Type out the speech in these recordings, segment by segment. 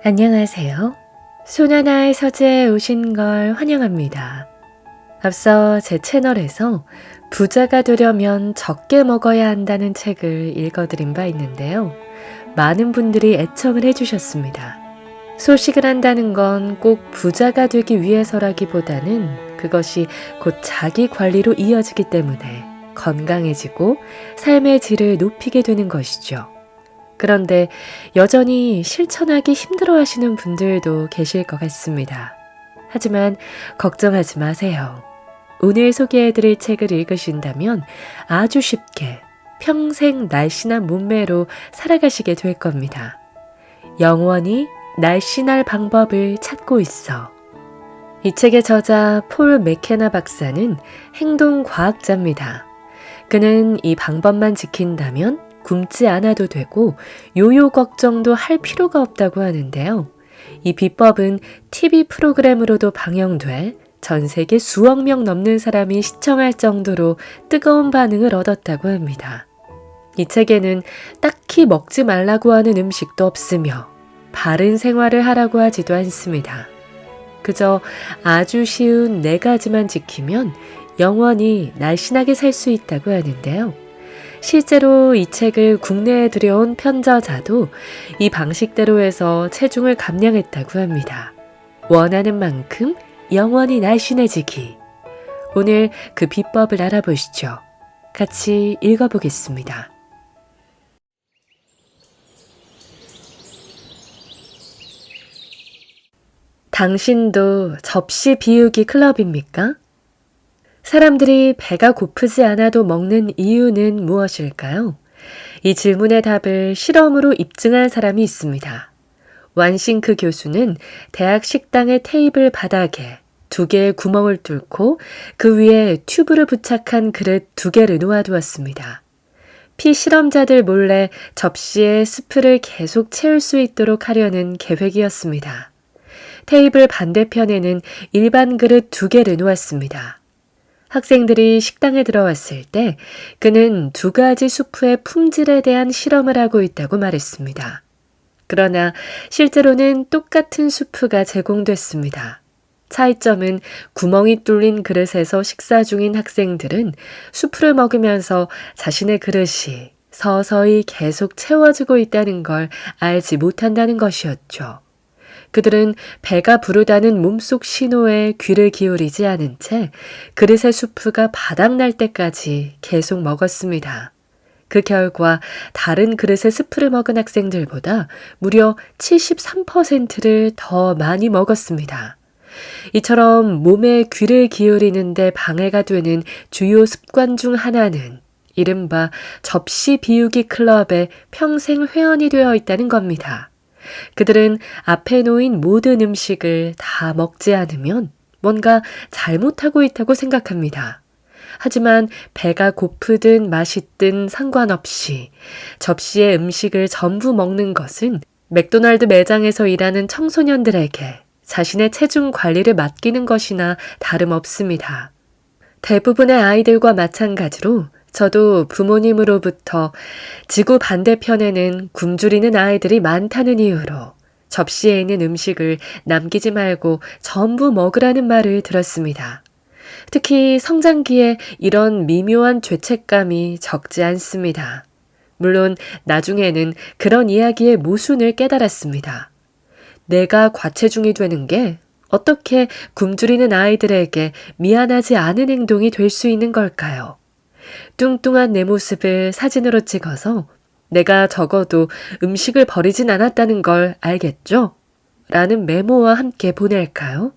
안녕하세요. 손하나의 서재에 오신 걸 환영합니다. 앞서 제 채널에서 부자가 되려면 적게 먹어야 한다는 책을 읽어드린 바 있는데요. 많은 분들이 애청을 해주셨습니다. 소식을 한다는 건 꼭 부자가 되기 위해서라기보다는 그것이 곧 자기 관리로 이어지기 때문에 건강해지고 삶의 질을 높이게 되는 것이죠. 그런데 여전히 실천하기 힘들어 하시는 분들도 계실 것 같습니다. 하지만 걱정하지 마세요. 오늘 소개해드릴 책을 읽으신다면 아주 쉽게 평생 날씬한 몸매로 살아가시게 될 겁니다. 영원히 날씬할 방법을 찾고 있어. 이 책의 저자 폴 맥케나 박사는 행동과학자입니다. 그는 이 방법만 지킨다면 굶지 않아도 되고 요요 걱정도 할 필요가 없다고 하는데요. 이 비법은 TV 프로그램으로도 방영돼 전 세계 수억 명 넘는 사람이 시청할 정도로 뜨거운 반응을 얻었다고 합니다. 이 책에는 딱히 먹지 말라고 하는 음식도 없으며 바른 생활을 하라고 하지도 않습니다. 그저 아주 쉬운 4가지만 지키면 영원히 날씬하게 살 수 있다고 하는데요. 실제로 이 책을 국내에 들여온 편저자도 이 방식대로 해서 체중을 감량했다고 합니다. 원하는 만큼 영원히 날씬해지기. 오늘 그 비법을 알아보시죠. 같이 읽어보겠습니다. 당신도 접시 비우기 클럽입니까? 사람들이 배가 고프지 않아도 먹는 이유는 무엇일까요? 이 질문의 답을 실험으로 입증한 사람이 있습니다. 완싱크 교수는 대학 식당의 테이블 바닥에 2개의 구멍을 뚫고 그 위에 튜브를 부착한 그릇 2개를 놓아두었습니다. 피실험자들 몰래 접시에 스프를 계속 채울 수 있도록 하려는 계획이었습니다. 테이블 반대편에는 일반 그릇 2개를 놓았습니다. 학생들이 식당에 들어왔을 때 그는 2가지 수프의 품질에 대한 실험을 하고 있다고 말했습니다. 그러나 실제로는 똑같은 수프가 제공됐습니다. 차이점은 구멍이 뚫린 그릇에서 식사 중인 학생들은 수프를 먹으면서 자신의 그릇이 서서히 계속 채워지고 있다는 걸 알지 못한다는 것이었죠. 그들은 배가 부르다는 몸속 신호에 귀를 기울이지 않은 채 그릇의 수프가 바닥날 때까지 계속 먹었습니다. 그 결과 다른 그릇의 스프를 먹은 학생들보다 무려 73%를 더 많이 먹었습니다. 이처럼 몸에 귀를 기울이는데 방해가 되는 주요 습관 중 하나는 이른바 접시 비우기 클럽의 평생 회원이 되어 있다는 겁니다. 그들은 앞에 놓인 모든 음식을 다 먹지 않으면 뭔가 잘못하고 있다고 생각합니다. 하지만 배가 고프든 맛있든 상관없이 접시에 음식을 전부 먹는 것은 맥도날드 매장에서 일하는 청소년들에게 자신의 체중 관리를 맡기는 것이나 다름없습니다. 대부분의 아이들과 마찬가지로 저도 부모님으로부터 지구 반대편에는 굶주리는 아이들이 많다는 이유로 접시에 있는 음식을 남기지 말고 전부 먹으라는 말을 들었습니다. 특히 성장기에 이런 미묘한 죄책감이 적지 않습니다. 물론 나중에는 그런 이야기의 모순을 깨달았습니다. 내가 과체중이 되는 게 어떻게 굶주리는 아이들에게 미안하지 않은 행동이 될 수 있는 걸까요? 뚱뚱한 내 모습을 사진으로 찍어서 내가 적어도 음식을 버리진 않았다는 걸 알겠죠? 라는 메모와 함께 보낼까요?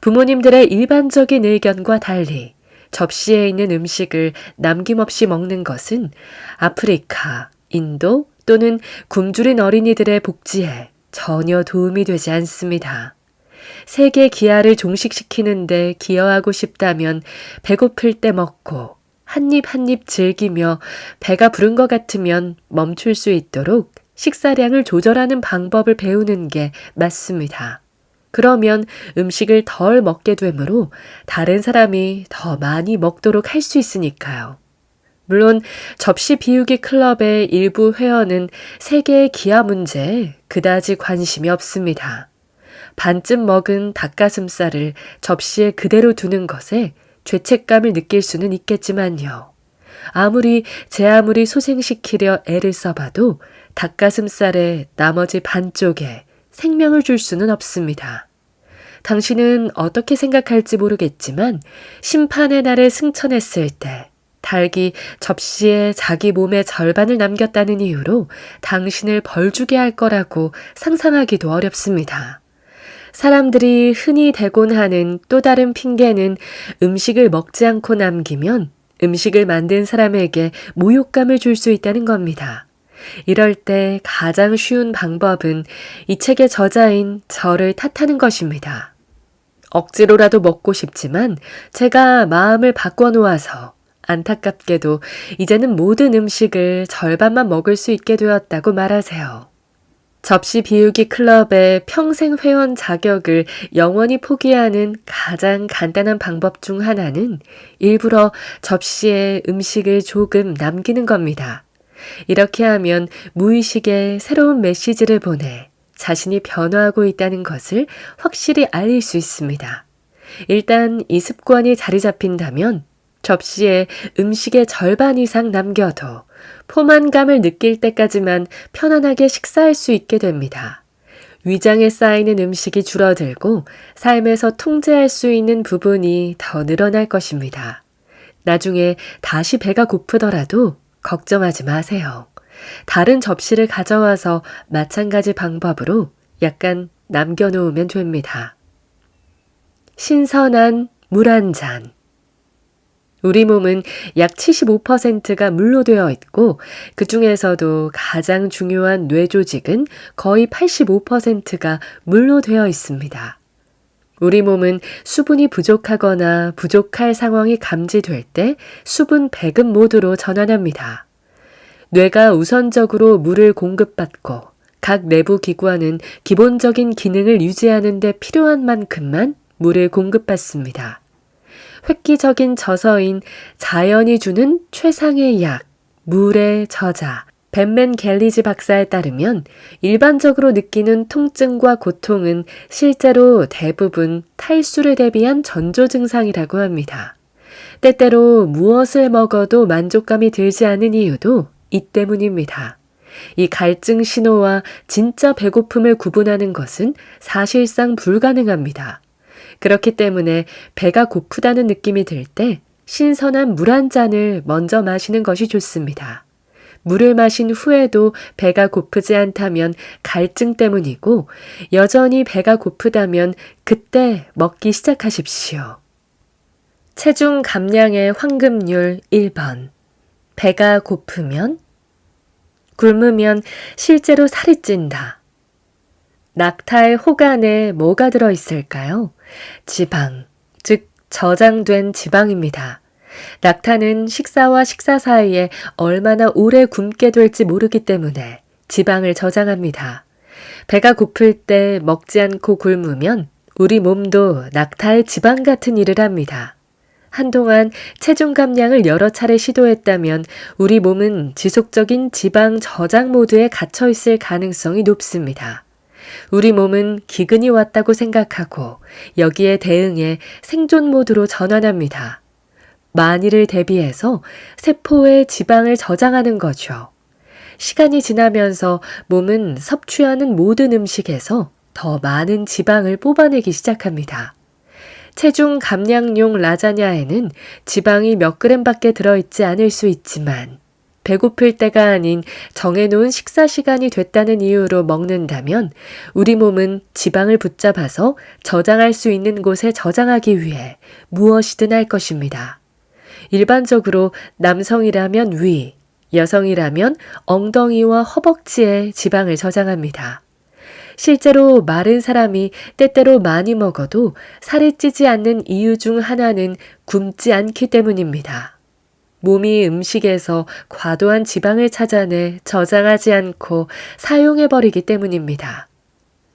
부모님들의 일반적인 의견과 달리 접시에 있는 음식을 남김없이 먹는 것은 아프리카, 인도 또는 굶주린 어린이들의 복지에 전혀 도움이 되지 않습니다. 세계 기아를 종식시키는데 기여하고 싶다면 배고플 때 먹고 한 입 한 입 즐기며 배가 부른 것 같으면 멈출 수 있도록 식사량을 조절하는 방법을 배우는 게 맞습니다. 그러면 음식을 덜 먹게 되므로 다른 사람이 더 많이 먹도록 할 수 있으니까요. 물론 접시 비우기 클럽의 일부 회원은 세계의 기아 문제에 그다지 관심이 없습니다. 반쯤 먹은 닭가슴살을 접시에 그대로 두는 것에 죄책감을 느낄 수는 있겠지만요. 제 아무리 소생시키려 애를 써봐도 닭가슴살의 나머지 반쪽에 생명을 줄 수는 없습니다. 당신은 어떻게 생각할지 모르겠지만 심판의 날에 승천했을 때 닭이 접시에 자기 몸의 절반을 남겼다는 이유로 당신을 벌주게 할 거라고 상상하기도 어렵습니다. 사람들이 흔히 대곤 하는 또 다른 핑계는 음식을 먹지 않고 남기면 음식을 만든 사람에게 모욕감을 줄 수 있다는 겁니다. 이럴 때 가장 쉬운 방법은 이 책의 저자인 저를 탓하는 것입니다. 억지로라도 먹고 싶지만 제가 마음을 바꿔놓아서 안타깝게도 이제는 모든 음식을 절반만 먹을 수 있게 되었다고 말하세요. 접시 비우기 클럽의 평생 회원 자격을 영원히 포기하는 가장 간단한 방법 중 하나는 일부러 접시에 음식을 조금 남기는 겁니다. 이렇게 하면 무의식에 새로운 메시지를 보내 자신이 변화하고 있다는 것을 확실히 알릴 수 있습니다. 일단 이 습관이 자리 잡힌다면 접시에 음식의 절반 이상 남겨도 포만감을 느낄 때까지만 편안하게 식사할 수 있게 됩니다. 위장에 쌓이는 음식이 줄어들고 삶에서 통제할 수 있는 부분이 더 늘어날 것입니다. 나중에 다시 배가 고프더라도 걱정하지 마세요. 다른 접시를 가져와서 마찬가지 방법으로 약간 남겨놓으면 됩니다. 신선한 물 한 잔. 우리 몸은 약 75%가 물로 되어 있고 그 중에서도 가장 중요한 뇌 조직은 거의 85%가 물로 되어 있습니다. 우리 몸은 수분이 부족하거나 부족할 상황이 감지될 때 수분 배급 모드로 전환합니다. 뇌가 우선적으로 물을 공급받고 각 내부 기관은 기본적인 기능을 유지하는 데 필요한 만큼만 물을 공급받습니다. 획기적인 저서인 자연이 주는 최상의 약, 물의 저자, 벤맨 갤리지 박사에 따르면 일반적으로 느끼는 통증과 고통은 실제로 대부분 탈수를 대비한 전조 증상이라고 합니다. 때때로 무엇을 먹어도 만족감이 들지 않은 이유도 이 때문입니다. 이 갈증 신호와 진짜 배고픔을 구분하는 것은 사실상 불가능합니다. 그렇기 때문에 배가 고프다는 느낌이 들 때 신선한 물 한 잔을 먼저 마시는 것이 좋습니다. 물을 마신 후에도 배가 고프지 않다면 갈증 때문이고 여전히 배가 고프다면 그때 먹기 시작하십시오. 체중 감량의 황금률 1번. 배가 고프면? 굶으면 실제로 살이 찐다. 낙타의 호간에 뭐가 들어있을까요? 지방, 즉 저장된 지방입니다. 낙타는 식사와 식사 사이에 얼마나 오래 굶게 될지 모르기 때문에 지방을 저장합니다. 배가 고플 때 먹지 않고 굶으면 우리 몸도 낙타의 지방 같은 일을 합니다. 한동안 체중 감량을 여러 차례 시도했다면 우리 몸은 지속적인 지방 저장 모드에 갇혀 있을 가능성이 높습니다. 우리 몸은 기근이 왔다고 생각하고 여기에 대응해 생존 모드로 전환합니다. 만일을 대비해서 세포에 지방을 저장하는 거죠. 시간이 지나면서 몸은 섭취하는 모든 음식에서 더 많은 지방을 뽑아내기 시작합니다. 체중 감량용 라자냐에는 지방이 몇 그램밖에 들어있지 않을 수 있지만 배고플 때가 아닌 정해놓은 식사 시간이 됐다는 이유로 먹는다면 우리 몸은 지방을 붙잡아서 저장할 수 있는 곳에 저장하기 위해 무엇이든 할 것입니다. 일반적으로 남성이라면 위, 여성이라면 엉덩이와 허벅지에 지방을 저장합니다. 실제로 마른 사람이 때때로 많이 먹어도 살이 찌지 않는 이유 중 하나는 굶지 않기 때문입니다. 몸이 음식에서 과도한 지방을 찾아내 저장하지 않고 사용해버리기 때문입니다.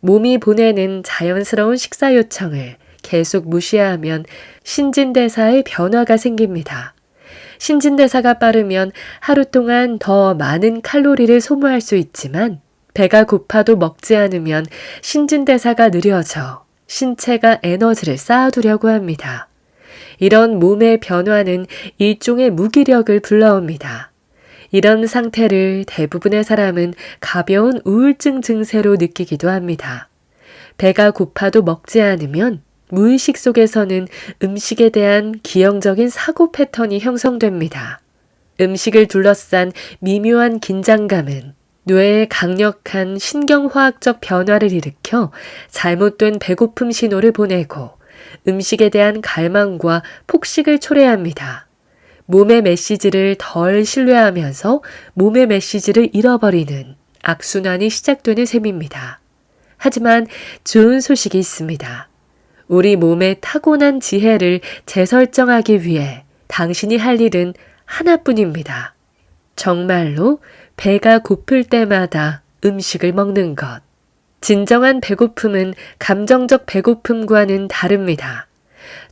몸이 보내는 자연스러운 식사 요청을 계속 무시하면 신진대사의 변화가 생깁니다. 신진대사가 빠르면 하루 동안 더 많은 칼로리를 소모할 수 있지만 배가 고파도 먹지 않으면 신진대사가 느려져 신체가 에너지를 쌓아두려고 합니다. 이런 몸의 변화는 일종의 무기력을 불러옵니다. 이런 상태를 대부분의 사람은 가벼운 우울증 증세로 느끼기도 합니다. 배가 고파도 먹지 않으면 무의식 속에서는 음식에 대한 기형적인 사고 패턴이 형성됩니다. 음식을 둘러싼 미묘한 긴장감은 뇌에 강력한 신경화학적 변화를 일으켜 잘못된 배고픔 신호를 보내고 음식에 대한 갈망과 폭식을 초래합니다. 몸의 메시지를 덜 신뢰하면서 몸의 메시지를 잃어버리는 악순환이 시작되는 셈입니다. 하지만 좋은 소식이 있습니다. 우리 몸의 타고난 지혜를 재설정하기 위해 당신이 할 일은 하나뿐입니다. 정말로 배가 고플 때마다 음식을 먹는 것. 진정한 배고픔은 감정적 배고픔과는 다릅니다.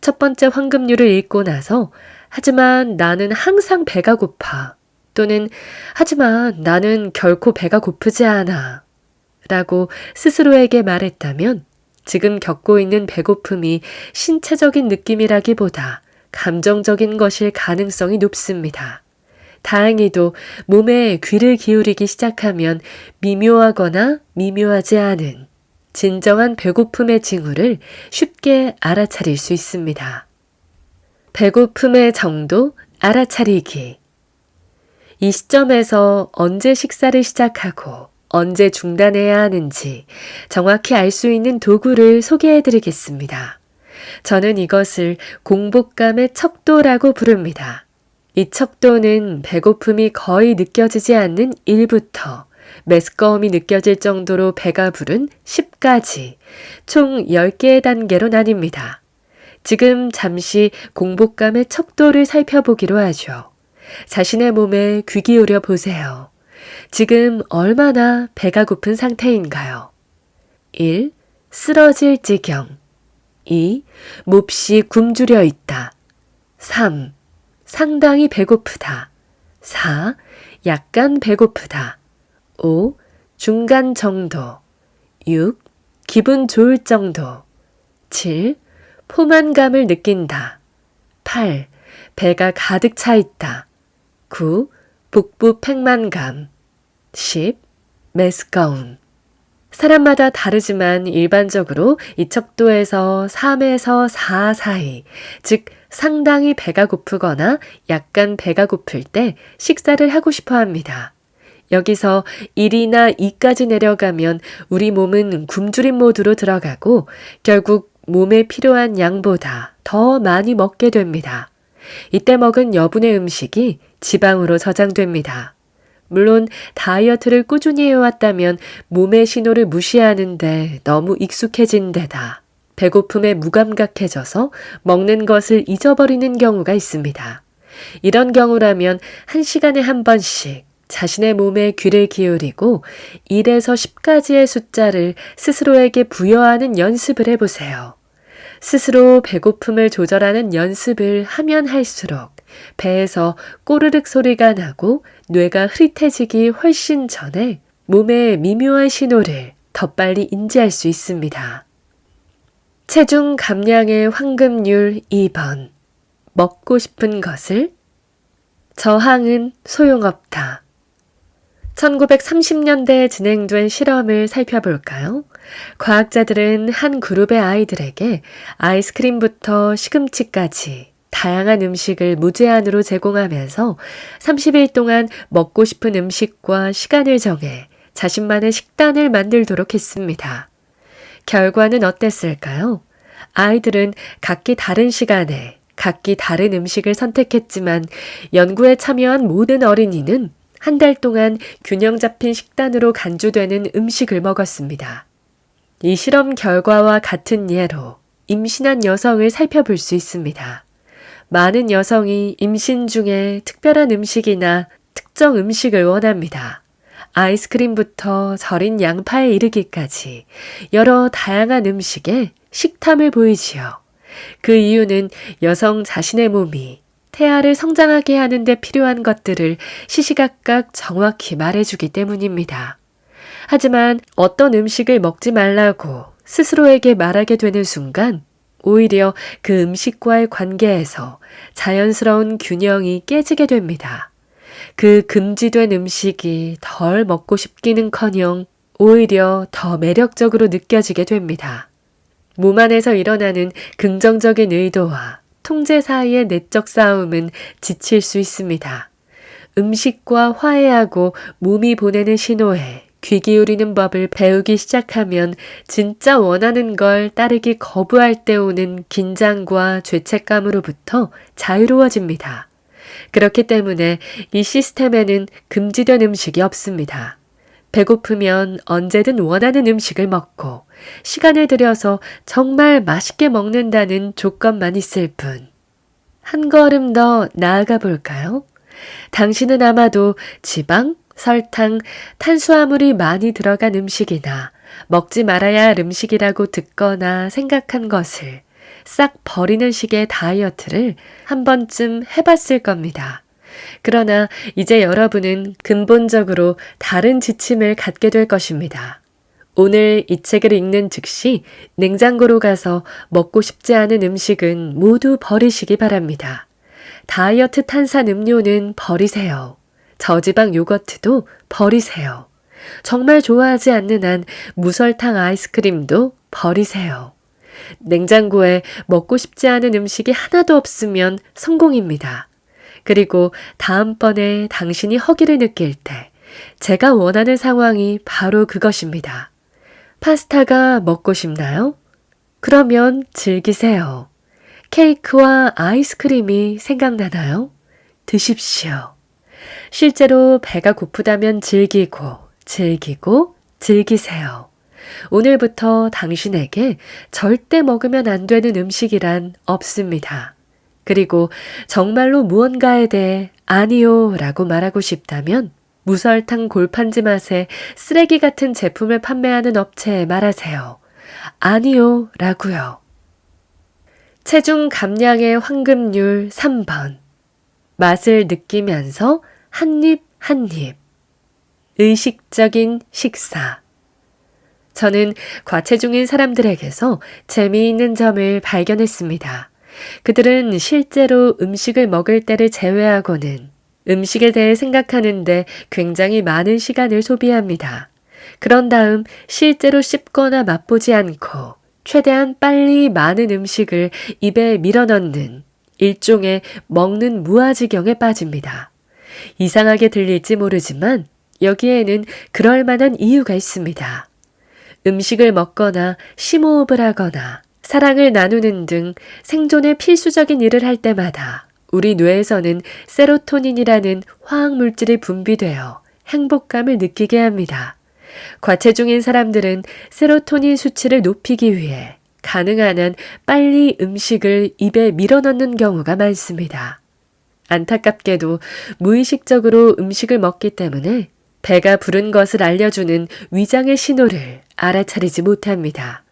첫 번째 황금률을 읽고 나서 하지만 나는 항상 배가 고파 또는 하지만 나는 결코 배가 고프지 않아 라고 스스로에게 말했다면 지금 겪고 있는 배고픔이 신체적인 느낌이라기보다 감정적인 것일 가능성이 높습니다. 다행히도 몸에 귀를 기울이기 시작하면 미묘하거나 미묘하지 않은 진정한 배고픔의 징후를 쉽게 알아차릴 수 있습니다. 배고픔의 정도 알아차리기. 이 시점에서 언제 식사를 시작하고 언제 중단해야 하는지 정확히 알 수 있는 도구를 소개해드리겠습니다. 저는 이것을 공복감의 척도라고 부릅니다. 이 척도는 배고픔이 거의 느껴지지 않는 1부터 메스꺼움이 느껴질 정도로 배가 부른 10까지 총 10개의 단계로 나뉩니다. 지금 잠시 공복감의 척도를 살펴보기로 하죠. 자신의 몸에 귀 기울여 보세요. 지금 얼마나 배가 고픈 상태인가요? 1. 쓰러질 지경. 2. 몹시 굶주려 있다. 3. 상당히 배고프다. 4. 약간 배고프다. 5. 중간 정도. 6. 기분 좋을 정도. 7. 포만감을 느낀다. 8. 배가 가득 차 있다. 9. 복부 팽만감. 10. 메스꺼움. 사람마다 다르지만 일반적으로 이 척도에서 3에서 4 사이, 즉 상당히 배가 고프거나 약간 배가 고플 때 식사를 하고 싶어 합니다. 여기서 1이나 2까지 내려가면 우리 몸은 굶주림 모드로 들어가고 결국 몸에 필요한 양보다 더 많이 먹게 됩니다. 이때 먹은 여분의 음식이 지방으로 저장됩니다. 물론 다이어트를 꾸준히 해왔다면 몸의 신호를 무시하는데 너무 익숙해진 데다 배고픔에 무감각해져서 먹는 것을 잊어버리는 경우가 있습니다. 이런 경우라면 1시간에 한 번씩 자신의 몸에 귀를 기울이고 1에서 10까지의 숫자를 스스로에게 부여하는 연습을 해보세요. 스스로 배고픔을 조절하는 연습을 하면 할수록 배에서 꼬르륵 소리가 나고 뇌가 흐릿해지기 훨씬 전에 몸의 미묘한 신호를 더 빨리 인지할 수 있습니다. 체중 감량의 황금률 2번. 먹고 싶은 것을 저항은 소용없다. 1930년대에 진행된 실험을 살펴볼까요? 과학자들은 한 그룹의 아이들에게 아이스크림부터 시금치까지 다양한 음식을 무제한으로 제공하면서 30일 동안 먹고 싶은 음식과 시간을 정해 자신만의 식단을 만들도록 했습니다. 결과는 어땠을까요? 아이들은 각기 다른 시간에 각기 다른 음식을 선택했지만 연구에 참여한 모든 어린이는 한 달 동안 균형 잡힌 식단으로 간주되는 음식을 먹었습니다. 이 실험 결과와 같은 예로 임신한 여성을 살펴볼 수 있습니다. 많은 여성이 임신 중에 특별한 음식이나 특정 음식을 원합니다. 아이스크림부터 절인 양파에 이르기까지 여러 다양한 음식에 식탐을 보이지요. 그 이유는 여성 자신의 몸이 태아를 성장하게 하는 데 필요한 것들을 시시각각 정확히 말해주기 때문입니다. 하지만 어떤 음식을 먹지 말라고 스스로에게 말하게 되는 순간 오히려 그 음식과의 관계에서 자연스러운 균형이 깨지게 됩니다. 그 금지된 음식이 덜 먹고 싶기는커녕 오히려 더 매력적으로 느껴지게 됩니다. 몸 안에서 일어나는 긍정적인 의도와 통제 사이의 내적 싸움은 지칠 수 있습니다. 음식과 화해하고 몸이 보내는 신호에 귀 기울이는 법을 배우기 시작하면 진짜 원하는 걸 따르기 거부할 때 오는 긴장과 죄책감으로부터 자유로워집니다. 그렇기 때문에 이 시스템에는 금지된 음식이 없습니다. 배고프면 언제든 원하는 음식을 먹고 시간을 들여서 정말 맛있게 먹는다는 조건만 있을 뿐. 한 걸음 더 나아가 볼까요? 당신은 아마도 지방, 설탕, 탄수화물이 많이 들어간 음식이나 먹지 말아야 할 음식이라고 듣거나 생각한 것을 싹 버리는 식의 다이어트를 한 번쯤 해봤을 겁니다. 그러나 이제 여러분은 근본적으로 다른 지침을 갖게 될 것입니다. 오늘 이 책을 읽는 즉시 냉장고로 가서 먹고 싶지 않은 음식은 모두 버리시기 바랍니다. 다이어트 탄산 음료는 버리세요. 저지방 요거트도 버리세요. 정말 좋아하지 않는 한 무설탕 아이스크림도 버리세요. 냉장고에 먹고 싶지 않은 음식이 하나도 없으면 성공입니다. 그리고 다음번에 당신이 허기를 느낄 때 제가 원하는 상황이 바로 그것입니다. 파스타가 먹고 싶나요? 그러면 즐기세요. 케이크와 아이스크림이 생각나나요? 드십시오. 실제로 배가 고프다면 즐기고 즐기세요. 오늘부터 당신에게 절대 먹으면 안 되는 음식이란 없습니다. 그리고 정말로 무언가에 대해 아니요 라고 말하고 싶다면 무설탕 골판지 맛의 쓰레기 같은 제품을 판매하는 업체에 말하세요. 아니요 라고요. 체중 감량의 황금률 3번. 맛을 느끼면서 한 입 한 입. 의식적인 식사. 저는 과체중인 사람들에게서 재미있는 점을 발견했습니다. 그들은 실제로 음식을 먹을 때를 제외하고는 음식에 대해 생각하는데 굉장히 많은 시간을 소비합니다. 그런 다음 실제로 씹거나 맛보지 않고 최대한 빨리 많은 음식을 입에 밀어넣는 일종의 먹는 무아지경에 빠집니다. 이상하게 들릴지 모르지만 여기에는 그럴 만한 이유가 있습니다. 음식을 먹거나 심호흡을 하거나 사랑을 나누는 등 생존의 필수적인 일을 할 때마다 우리 뇌에서는 세로토닌이라는 화학물질이 분비되어 행복감을 느끼게 합니다. 과체중인 사람들은 세로토닌 수치를 높이기 위해 가능한 한 빨리 음식을 입에 밀어넣는 경우가 많습니다. 안타깝게도 무의식적으로 음식을 먹기 때문에 배가 부른 것을 알려주는 위장의 신호를 알아차리지 못합니다.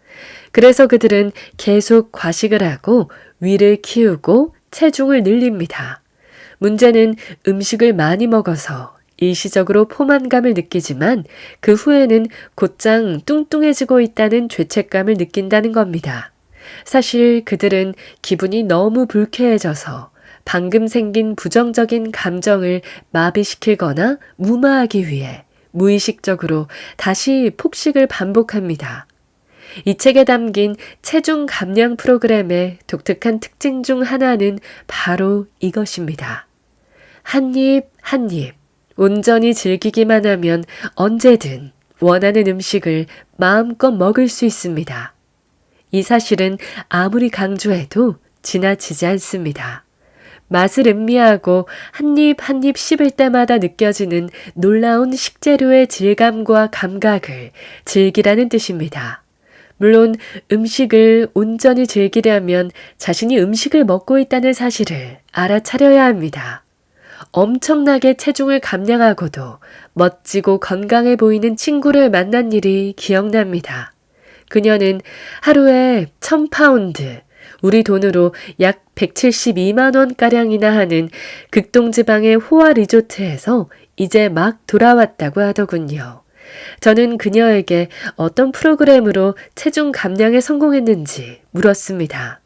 그래서 그들은 계속 과식을 하고 위를 키우고 체중을 늘립니다. 문제는 음식을 많이 먹어서 일시적으로 포만감을 느끼지만 그 후에는 곧장 뚱뚱해지고 있다는 죄책감을 느낀다는 겁니다. 사실 그들은 기분이 너무 불쾌해져서 방금 생긴 부정적인 감정을 마비시키거나 무마하기 위해 무의식적으로 다시 폭식을 반복합니다. 이 책에 담긴 체중 감량 프로그램의 독특한 특징 중 하나는 바로 이것입니다. 한 입 한 입, 온전히 즐기기만 하면 언제든 원하는 음식을 마음껏 먹을 수 있습니다. 이 사실은 아무리 강조해도 지나치지 않습니다. 맛을 음미하고 한 입 한 입 씹을 때마다 느껴지는 놀라운 식재료의 질감과 감각을 즐기라는 뜻입니다. 물론 음식을 온전히 즐기려면 자신이 음식을 먹고 있다는 사실을 알아차려야 합니다. 엄청나게 체중을 감량하고도 멋지고 건강해 보이는 친구를 만난 일이 기억납니다. 그녀는 하루에 1000파운드, 우리 돈으로 약 172만 원가량이나 하는 극동지방의 호화 리조트에서 이제 막 돌아왔다고 하더군요. 저는 그녀에게 어떤 프로그램으로 체중 감량에 성공했는지 물었습니다.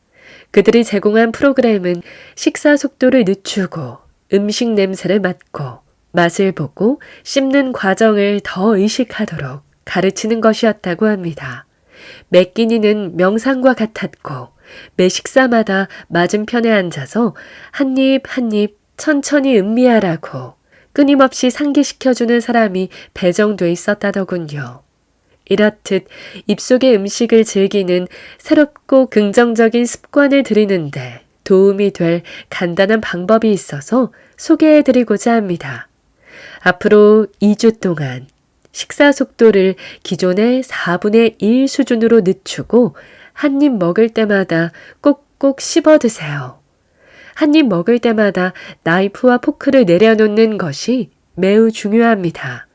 그들이 제공한 프로그램은 식사 속도를 늦추고 음식 냄새를 맡고 맛을 보고 씹는 과정을 더 의식하도록 가르치는 것이었다고 합니다. 매 끼니는 명상과 같았고 매 식사마다 맞은편에 앉아서 한 입 한 입 천천히 음미하라고 끊임없이 상기시켜주는 사람이 배정돼 있었다더군요. 이렇듯 입속의 음식을 즐기는 새롭고 긍정적인 습관을 들이는데 도움이 될 간단한 방법이 있어서 소개해드리고자 합니다. 앞으로 2주 동안 식사 속도를 기존의 4분의 1 수준으로 늦추고 한 입 먹을 때마다 꼭꼭 씹어 드세요. 한 입 먹을 때마다 나이프와 포크를 내려놓는 것이 매우 중요합니다.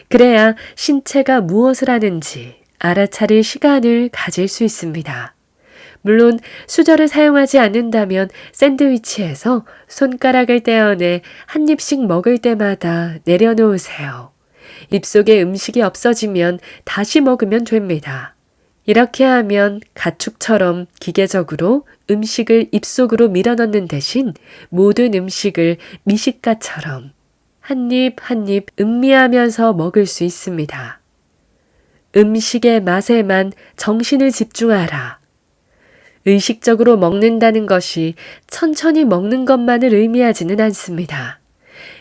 그래야 신체가 무엇을 하는지 알아차릴 시간을 가질 수 있습니다. 물론 수저를 사용하지 않는다면 샌드위치에서 손가락을 떼어내 한 입씩 먹을 때마다 내려놓으세요. 입속에 음식이 없어지면 다시 먹으면 됩니다. 이렇게 하면 가축처럼 기계적으로 음식을 입속으로 밀어넣는 대신 모든 음식을 미식가처럼 한 입 한 입 음미하면서 먹을 수 있습니다. 음식의 맛에만 정신을 집중하라. 의식적으로 먹는다는 것이 천천히 먹는 것만을 의미하지는 않습니다.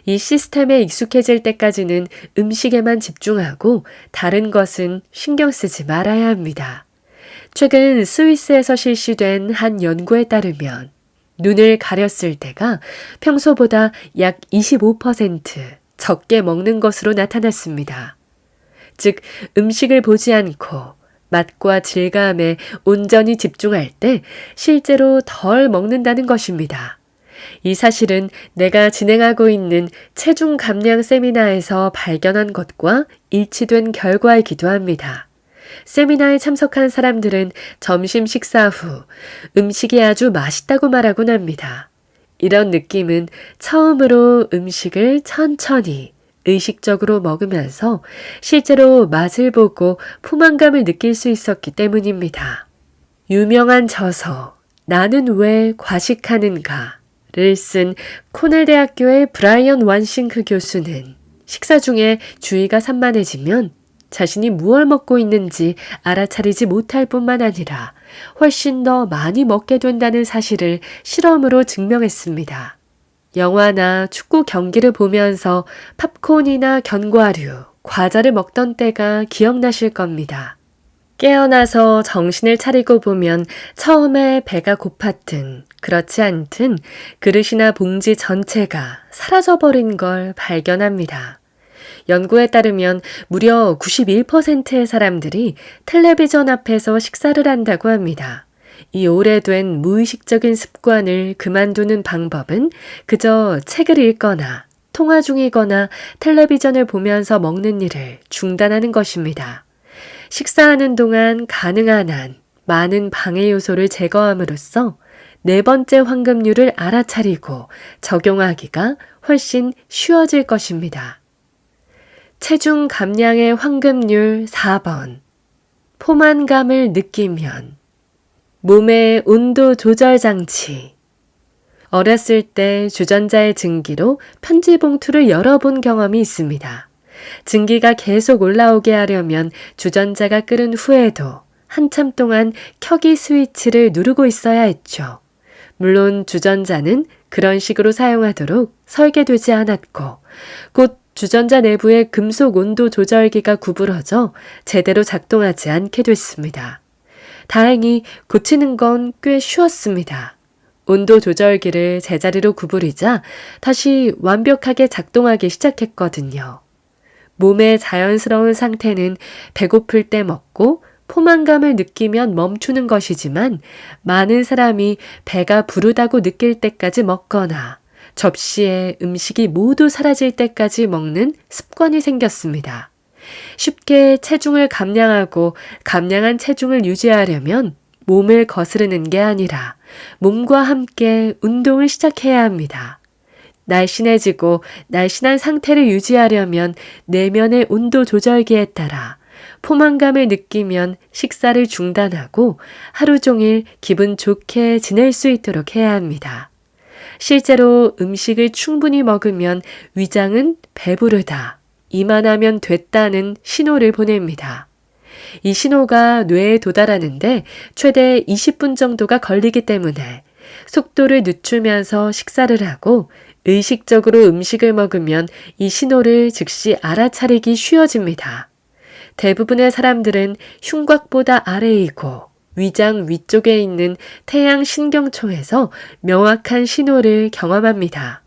이 시스템에 익숙해질 때까지는 음식에만 집중하고 다른 것은 신경 쓰지 말아야 합니다. 최근 스위스에서 실시된 한 연구에 따르면 눈을 가렸을 때가 평소보다 약 25% 적게 먹는 것으로 나타났습니다. 즉, 음식을 보지 않고 맛과 질감에 온전히 집중할 때 실제로 덜 먹는다는 것입니다. 이 사실은 내가 진행하고 있는 체중 감량 세미나에서 발견한 것과 일치된 결과이기도 합니다. 세미나에 참석한 사람들은 점심 식사 후 음식이 아주 맛있다고 말하곤 합니다. 이런 느낌은 처음으로 음식을 천천히 의식적으로 먹으면서 실제로 맛을 보고 포만감을 느낄 수 있었기 때문입니다. 유명한 저서 나는 왜 과식하는가를 쓴 코넬 대학교의 브라이언 완싱크 교수는 식사 중에 주의가 산만해지면 자신이 무얼 먹고 있는지 알아차리지 못할 뿐만 아니라 훨씬 더 많이 먹게 된다는 사실을 실험으로 증명했습니다. 영화나 축구 경기를 보면서 팝콘이나 견과류, 과자를 먹던 때가 기억나실 겁니다. 깨어나서 정신을 차리고 보면 처음에 배가 고팠든 그렇지 않든 그릇이나 봉지 전체가 사라져버린 걸 발견합니다. 연구에 따르면 무려 91%의 사람들이 텔레비전 앞에서 식사를 한다고 합니다. 이 오래된 무의식적인 습관을 그만두는 방법은 그저 책을 읽거나 통화 중이거나 텔레비전을 보면서 먹는 일을 중단하는 것입니다. 식사하는 동안 가능한 한 많은 방해 요소를 제거함으로써 네 번째 황금률을 알아차리고 적용하기가 훨씬 쉬워질 것입니다. 체중 감량의 황금률 4번. 포만감을 느끼면 몸의 온도 조절 장치. 어렸을 때 주전자의 증기로 편지 봉투를 열어본 경험이 있습니다. 증기가 계속 올라오게 하려면 주전자가 끓은 후에도 한참 동안 켜기 스위치를 누르고 있어야 했죠. 물론 주전자는 그런 식으로 사용하도록 설계되지 않았고 곧 주전자 내부의 금속 온도 조절기가 구부러져 제대로 작동하지 않게 됐습니다. 다행히 고치는 건 꽤 쉬웠습니다. 온도 조절기를 제자리로 구부리자 다시 완벽하게 작동하기 시작했거든요. 몸의 자연스러운 상태는 배고플 때 먹고 포만감을 느끼면 멈추는 것이지만 많은 사람이 배가 부르다고 느낄 때까지 먹거나 접시에 음식이 모두 사라질 때까지 먹는 습관이 생겼습니다. 쉽게 체중을 감량하고 감량한 체중을 유지하려면 몸을 거스르는 게 아니라 몸과 함께 운동을 시작해야 합니다. 날씬해지고 날씬한 상태를 유지하려면 내면의 온도 조절기에 따라 포만감을 느끼면 식사를 중단하고 하루 종일 기분 좋게 지낼 수 있도록 해야 합니다. 실제로 음식을 충분히 먹으면 위장은 배부르다, 이만하면 됐다는 신호를 보냅니다. 이 신호가 뇌에 도달하는데 최대 20분 정도가 걸리기 때문에 속도를 늦추면서 식사를 하고 의식적으로 음식을 먹으면 이 신호를 즉시 알아차리기 쉬워집니다. 대부분의 사람들은 흉곽보다 아래이고 위장 위쪽에 있는 태양신경총에서 명확한 신호를 경험합니다.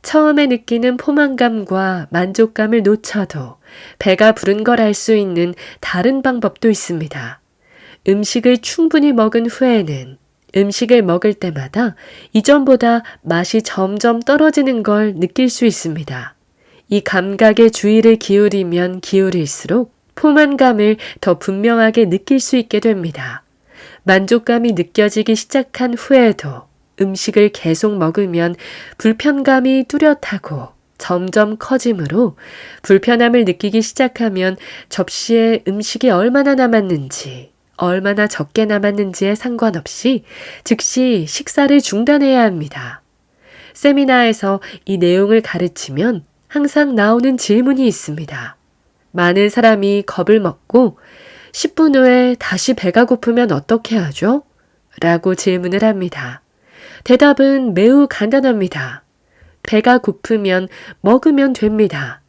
처음에 느끼는 포만감과 만족감을 놓쳐도 배가 부른 걸 알 수 있는 다른 방법도 있습니다. 음식을 충분히 먹은 후에는 음식을 먹을 때마다 이전보다 맛이 점점 떨어지는 걸 느낄 수 있습니다. 이 감각에 주의를 기울이면 기울일수록 포만감을 더 분명하게 느낄 수 있게 됩니다. 만족감이 느껴지기 시작한 후에도 음식을 계속 먹으면 불편감이 뚜렷하고 점점 커지므로 불편함을 느끼기 시작하면 접시에 음식이 얼마나 남았는지, 얼마나 적게 남았는지에 상관없이 즉시 식사를 중단해야 합니다. 세미나에서 이 내용을 가르치면 항상 나오는 질문이 있습니다. 많은 사람이 겁을 먹고 10분 후에 다시 배가 고프면 어떻게 하죠? 라고 질문을 합니다. 대답은 매우 간단합니다. 배가 고프면 먹으면 됩니다.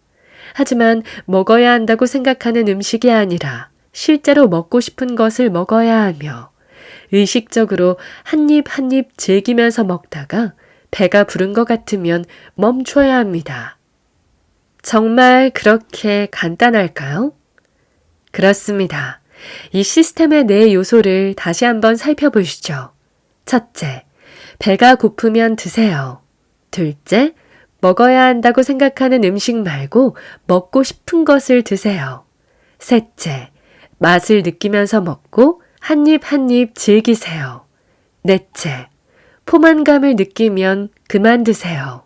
하지만 먹어야 한다고 생각하는 음식이 아니라 실제로 먹고 싶은 것을 먹어야 하며 의식적으로 한 입 한 입 즐기면서 먹다가 배가 부른 것 같으면 멈춰야 합니다. 정말 그렇게 간단할까요? 그렇습니다. 이 시스템의 네 요소를 다시 한번 살펴보시죠. 첫째, 배가 고프면 드세요. 둘째, 먹어야 한다고 생각하는 음식 말고 먹고 싶은 것을 드세요. 셋째, 맛을 느끼면서 먹고 한 입 한 입 즐기세요. 넷째, 포만감을 느끼면 그만 드세요.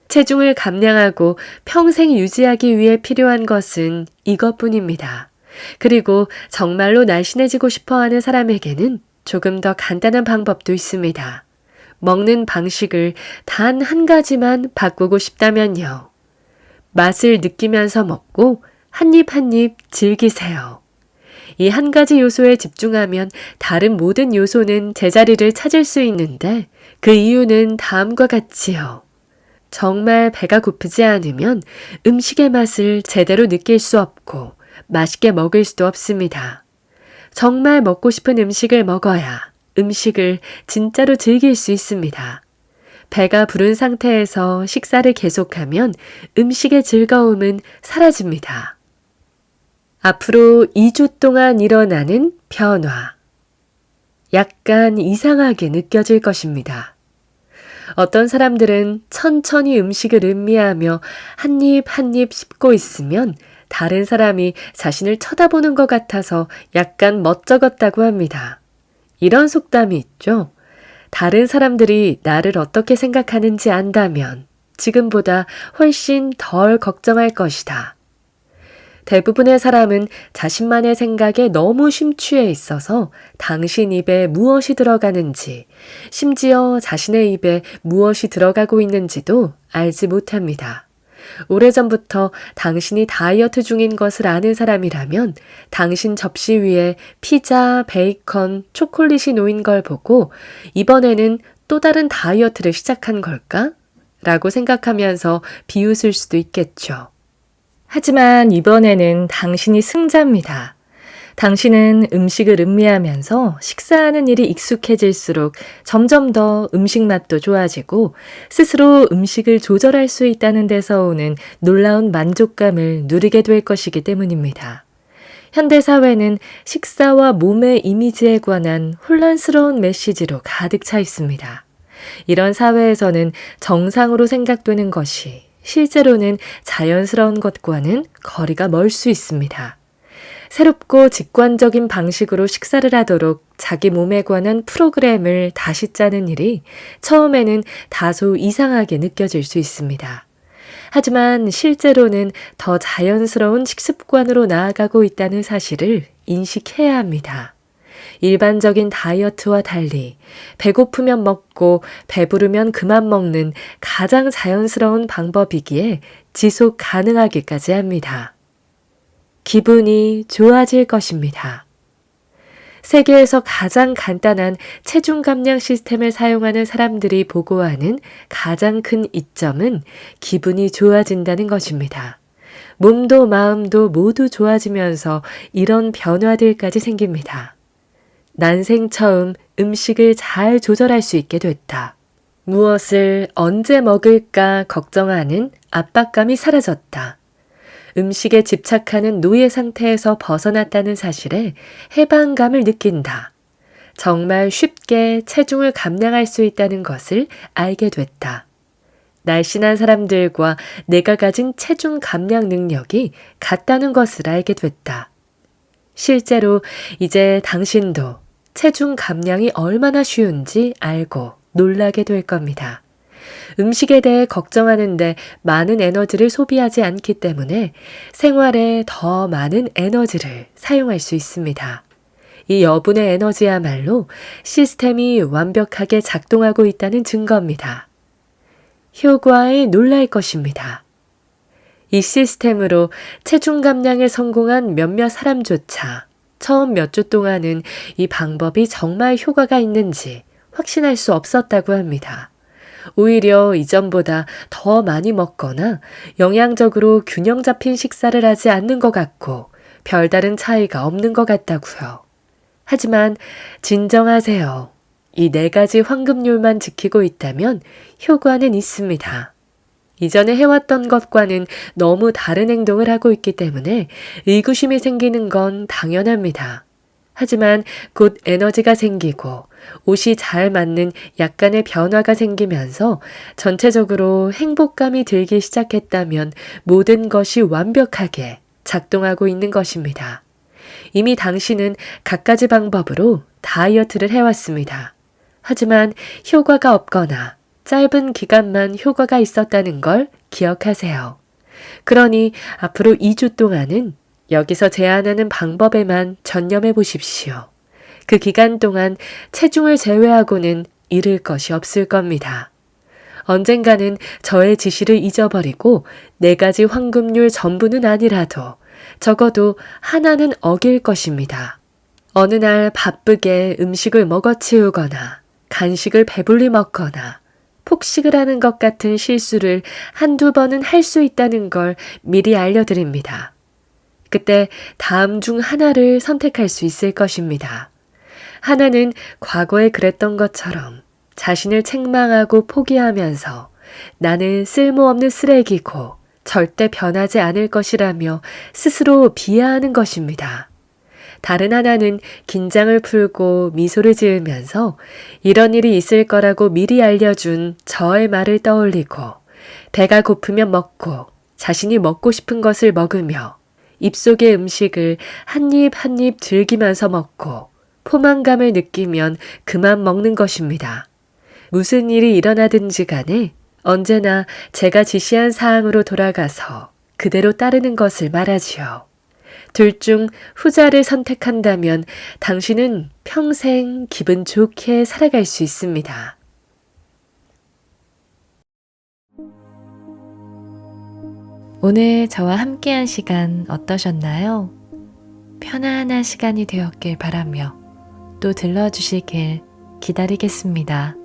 체중을 감량하고 평생 유지하기 위해 필요한 것은 이것뿐입니다. 그리고 정말로 날씬해지고 싶어하는 사람에게는 조금 더 간단한 방법도 있습니다. 먹는 방식을 단 한 가지만 바꾸고 싶다면요. 맛을 느끼면서 먹고 한 입 한 입 즐기세요. 이 한 가지 요소에 집중하면 다른 모든 요소는 제자리를 찾을 수 있는데 그 이유는 다음과 같지요. 정말 배가 고프지 않으면 음식의 맛을 제대로 느낄 수 없고 맛있게 먹을 수도 없습니다. 정말 먹고 싶은 음식을 먹어야 음식을 진짜로 즐길 수 있습니다. 배가 부른 상태에서 식사를 계속하면 음식의 즐거움은 사라집니다. 앞으로 2주 동안 일어나는 변화. 약간 이상하게 느껴질 것입니다. 어떤 사람들은 천천히 음식을 음미하며 한 입 한 입 씹고 있으면 다른 사람이 자신을 쳐다보는 것 같아서 약간 멋쩍었다고 합니다. 이런 속담이 있죠. 다른 사람들이 나를 어떻게 생각하는지 안다면 지금보다 훨씬 덜 걱정할 것이다. 대부분의 사람은 자신만의 생각에 너무 심취해 있어서 당신 입에 무엇이 들어가는지, 심지어 자신의 입에 무엇이 들어가고 있는지도 알지 못합니다. 오래전부터 당신이 다이어트 중인 것을 아는 사람이라면 당신 접시 위에 피자, 베이컨, 초콜릿이 놓인 걸 보고 이번에는 또 다른 다이어트를 시작한 걸까? 라고 생각하면서 비웃을 수도 있겠죠. 하지만 이번에는 당신이 승자입니다. 당신은 음식을 음미하면서 식사하는 일이 익숙해질수록 점점 더 음식 맛도 좋아지고 스스로 음식을 조절할 수 있다는 데서 오는 놀라운 만족감을 누리게 될 것이기 때문입니다. 현대사회는 식사와 몸의 이미지에 관한 혼란스러운 메시지로 가득 차 있습니다. 이런 사회에서는 정상으로 생각되는 것이 실제로는 자연스러운 것과는 거리가 멀 수 있습니다. 새롭고 직관적인 방식으로 식사를 하도록 자기 몸에 관한 프로그램을 다시 짜는 일이 처음에는 다소 이상하게 느껴질 수 있습니다. 하지만 실제로는 더 자연스러운 식습관으로 나아가고 있다는 사실을 인식해야 합니다. 일반적인 다이어트와 달리 배고프면 먹고 배부르면 그만 먹는 가장 자연스러운 방법이기에 지속 가능하기까지 합니다. 기분이 좋아질 것입니다. 세계에서 가장 간단한 체중 감량 시스템을 사용하는 사람들이 보고하는 가장 큰 이점은 기분이 좋아진다는 것입니다. 몸도 마음도 모두 좋아지면서 이런 변화들까지 생깁니다. 난생 처음 음식을 잘 조절할 수 있게 됐다. 무엇을 언제 먹을까 걱정하는 압박감이 사라졌다. 음식에 집착하는 노예 상태에서 벗어났다는 사실에 해방감을 느낀다. 정말 쉽게 체중을 감량할 수 있다는 것을 알게 됐다. 날씬한 사람들과 내가 가진 체중 감량 능력이 같다는 것을 알게 됐다. 실제로 이제 당신도 체중 감량이 얼마나 쉬운지 알고 놀라게 될 겁니다. 음식에 대해 걱정하는데 많은 에너지를 소비하지 않기 때문에 생활에 더 많은 에너지를 사용할 수 있습니다. 이 여분의 에너지야말로 시스템이 완벽하게 작동하고 있다는 증거입니다. 효과에 놀랄 것입니다. 이 시스템으로 체중 감량에 성공한 몇몇 사람조차 처음 몇 주 동안은 이 방법이 정말 효과가 있는지 확신할 수 없었다고 합니다. 오히려 이전보다 더 많이 먹거나 영양적으로 균형 잡힌 식사를 하지 않는 것 같고 별다른 차이가 없는 것 같다고요. 하지만 진정하세요. 이 4가지 황금률만 지키고 있다면 효과는 있습니다. 이전에 해왔던 것과는 너무 다른 행동을 하고 있기 때문에 의구심이 생기는 건 당연합니다. 하지만 곧 에너지가 생기고 옷이 잘 맞는 약간의 변화가 생기면서 전체적으로 행복감이 들기 시작했다면 모든 것이 완벽하게 작동하고 있는 것입니다. 이미 당신은 갖가지 방법으로 다이어트를 해왔습니다. 하지만 효과가 없거나 짧은 기간만 효과가 있었다는 걸 기억하세요. 그러니 앞으로 2주 동안은 여기서 제안하는 방법에만 전념해 보십시오. 그 기간 동안 체중을 제외하고는 잃을 것이 없을 겁니다. 언젠가는 저의 지시를 잊어버리고 4가지 황금률 전부는 아니라도 적어도 하나는 어길 것입니다. 어느 날 바쁘게 음식을 먹어치우거나 간식을 배불리 먹거나 폭식을 하는 것 같은 실수를 한두 번은 할 수 있다는 걸 미리 알려드립니다. 그때 다음 중 하나를 선택할 수 있을 것입니다. 하나는 과거에 그랬던 것처럼 자신을 책망하고 포기하면서 나는 쓸모없는 쓰레기고 절대 변하지 않을 것이라며 스스로 비하하는 것입니다. 다른 하나는 긴장을 풀고 미소를 지으면서 이런 일이 있을 거라고 미리 알려준 저의 말을 떠올리고 배가 고프면 먹고 자신이 먹고 싶은 것을 먹으며 입속의 음식을 한 입 한 입 즐기면서 먹고 포만감을 느끼면 그만 먹는 것입니다. 무슨 일이 일어나든지 간에 언제나 제가 지시한 사항으로 돌아가서 그대로 따르는 것을 말하지요. 둘 중 후자를 선택한다면 당신은 평생 기분 좋게 살아갈 수 있습니다. 오늘 저와 함께한 시간 어떠셨나요? 편안한 시간이 되었길 바라며 또 들러주시길 기다리겠습니다.